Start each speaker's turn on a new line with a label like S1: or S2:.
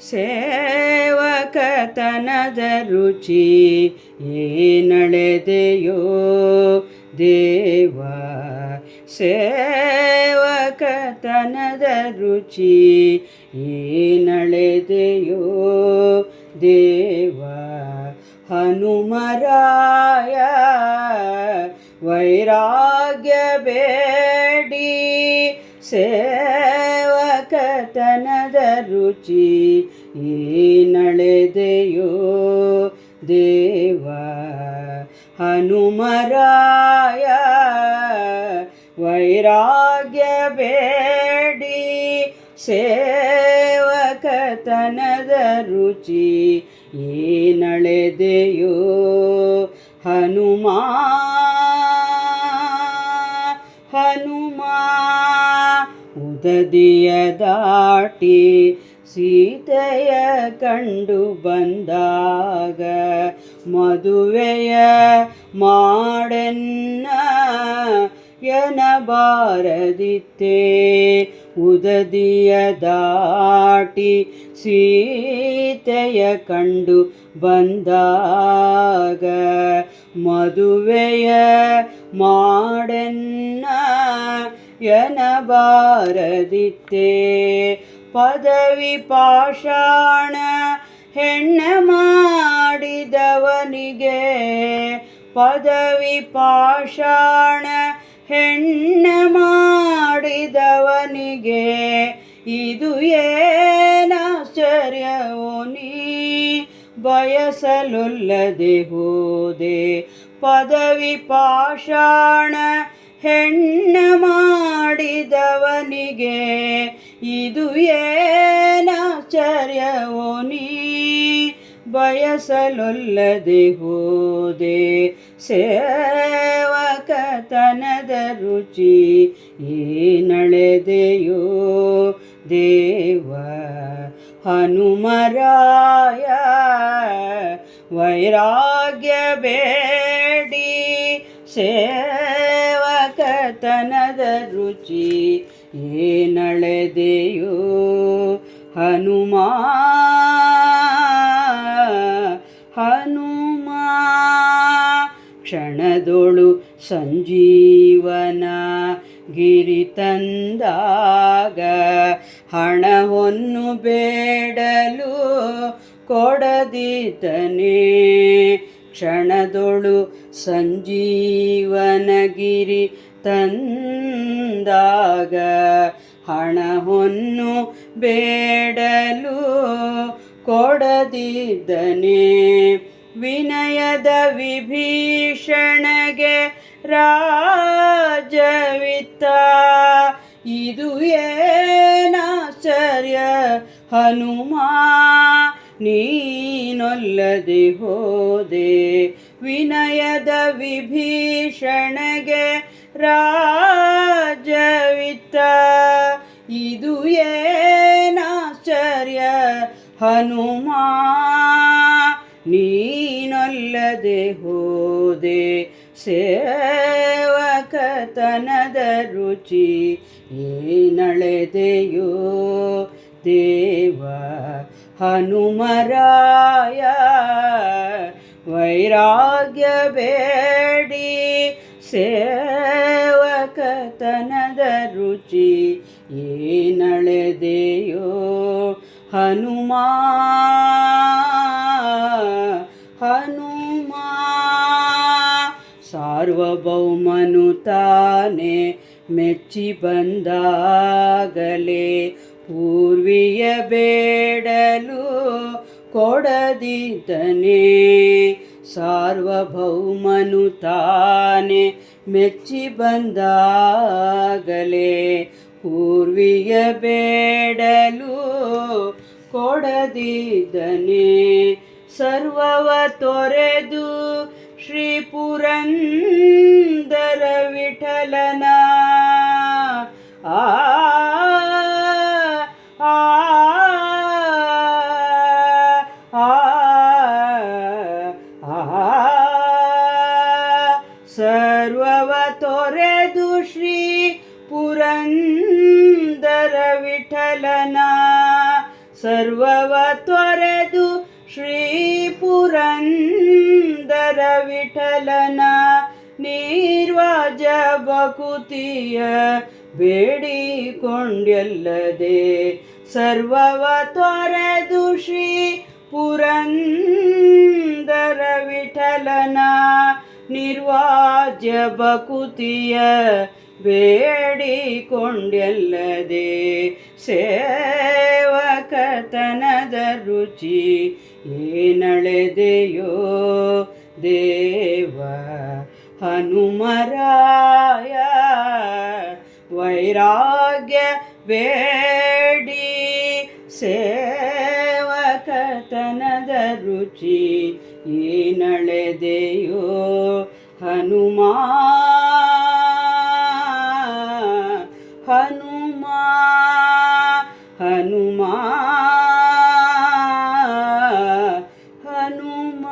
S1: ಸೇವಕತನದ ರುಚಿ ಏನಳೆದೆಯೋ ದೇವ. ಸೇವಕತನದ ರುಚಿ ಏನಳೆದೆಯೋ ದೇವ. ಹನುಮರಾಯ ವೈರಾಗ್ಯ ಬೇಡಿ ಸೇವಕತನದ ರುಚಿ ಏನಳೆದೆಯೋ ದೇವ. ಹನುಮರಾಯ ವೈರಾಗ್ಯ ಬೇಡಿ ಸೇವಕತನದ ರುಚಿ ಏನಳೆದೆಯೋ ಹನುಮ. ಹನುಮ ಉದದಿಯ ದಾಟಿ ಸೀತೆಯ ಕಂಡು ಬಂದಾಗ ಮದುವೆಯ ಮಾಡೆನ್ನ ಎನಬಾರದಿತ್ತೇ. ಉದದಿಯ ದಾಟಿ ಸೀತೆಯ ಕಂಡು ಬಂದಾಗ ಮದುವೆಯ ಮಾಡೆನ್ನ ಎನಬಾರದಿತ್ತೇ. ಪದವಿ ಪಾಷಾಣ ಹೆಣ್ಣ ಮಾಡಿದವನಿಗೆ ಪದವಿ ಪಾಷಾಣ ಹೆಣ್ಣ ಮಾಡಿದವನಿಗೆ ಇದು ಏನಾಶ್ಚರ್ಯವೋ ನೀ ಬಯಸಲೊಲ್ಲದೆ ಹೋದೆ. ಪದವಿ ಪಾಷಾಣ ಹೆಣ್ಣ ಮಾಡಿದವನಿಗೆ ಇದು ಏನಾಶ್ಚರ್ಯವೋ ನೀ ಬಯಸಲೊಲ್ಲದೆ ಹೋದೆ. ಸೇವಕತನದ ರುಚಿ ಏನಳೆದೆಯೋ ದೇವ. ಹನುಮರಾಯ ವೈರಾಗ್ಯ ಬೇಡಿ ಸೇವಕತನದ ರುಚಿ ಏನಳೆದೆಯೋ ಹನುಮ. ಹನುಮ ಕ್ಷಣದೊಳು ಸಂಜೀವನ ಗಿರಿ ತಂದಾಗ ಹಣ ಹೊನ್ನು ಬೇಡಲು ಕೊಡದಿದ್ದನೇ. ಕ್ಷಣದೊಳು ಸಂಜೀವನಗಿರಿ ತಂದಾಗ ಹಣ ಹೊನ್ನು ಬೇಡಲು ಕೊಡದಿದ್ದನೇ. ವಿನಯದ ವಿಭೀಷಣಗೆ ರಾಜವಿತ್ತ ಇದು ಏನಾಶ್ಚರ್ಯ ಹನುಮ ನೀನೊಲ್ಲದೆ ಹೋದೆ. ವಿನಯದ ವಿಭೀಷಣಗೆ ರಾಜವಿತ್ತ ಇದು ಏನಾಶ್ಚರ್ಯ ಹನುಮ ನೀನೊಲ್ಲದೆ ಹೋದೆ. ಸೇವಕತನದ ರುಚಿ ಏನಳೆದೆಯೋ ದೇವ. ಹನುಮರಾಯ ವೈರಾಗ್ಯ ಬೇಡಿ ಸೇವಕತನದ ರುಚಿ ಏನಳೆದೆಯೋ ಹನುಮ. ಹನುಮ ಸಾರ್ವಭೌಮನು ತಾನೆ ಮೆಚ್ಚಿ ಬಂದಾಗಲೇ ಪೂರ್ವಿಯ ಬೇಡಲು ಕೊಡದಿದ್ದನೇ. ಸಾರ್ವಭೌಮನು ತಾನೆ ಮೆಚ್ಚಿ ಬಂದಾಗಲೇ ಪೂರ್ವಿಯ ಬೇಡಲು ಕೊಡದಿದ್ದನೇ. ಸರ್ವವ ತೊರೆದು ಶ್ರೀ ಪುರಂದರ ವಿಠಲನ ಆ ಆ ಸರ್ವವ ತೊರೆದು ಶ್ರೀ ಪುರಂದರ ವಿಠಲನ ಸರ್ವವ ತೊರೆದು ಶ್ರೀ ಪುರಂದರ ವಿಠಲನ ನಿರ್ವಾಜ ಬಕುತಿಯ ಬೇಡಿಕೊಂಡ್ಯಲ್ಲದೆ ಸರ್ವವ ತೊರೆದು ಶ್ರೀ ಪುರಂದರ ವಿಠಲನ ನಿರ್ವಾಜ್ಯ ಬಕುತಿಯ ಬೇಡಿಕೊಂಡ್ಯಲ್ಲದೆ ಸೇವಕತನದ ರುಚಿ ಏನಳೆದೆಯೋ ದೇವ ಹನುಮರಾಯ ವೈರಾಗ್ಯ ಬೇಡಿ ಸೇವಕತನದ ರುಚಿ ಏನಳೆದೆಯೋ ಹನುಮ ಹನುಮ ಹನುಮ ಹನುಮ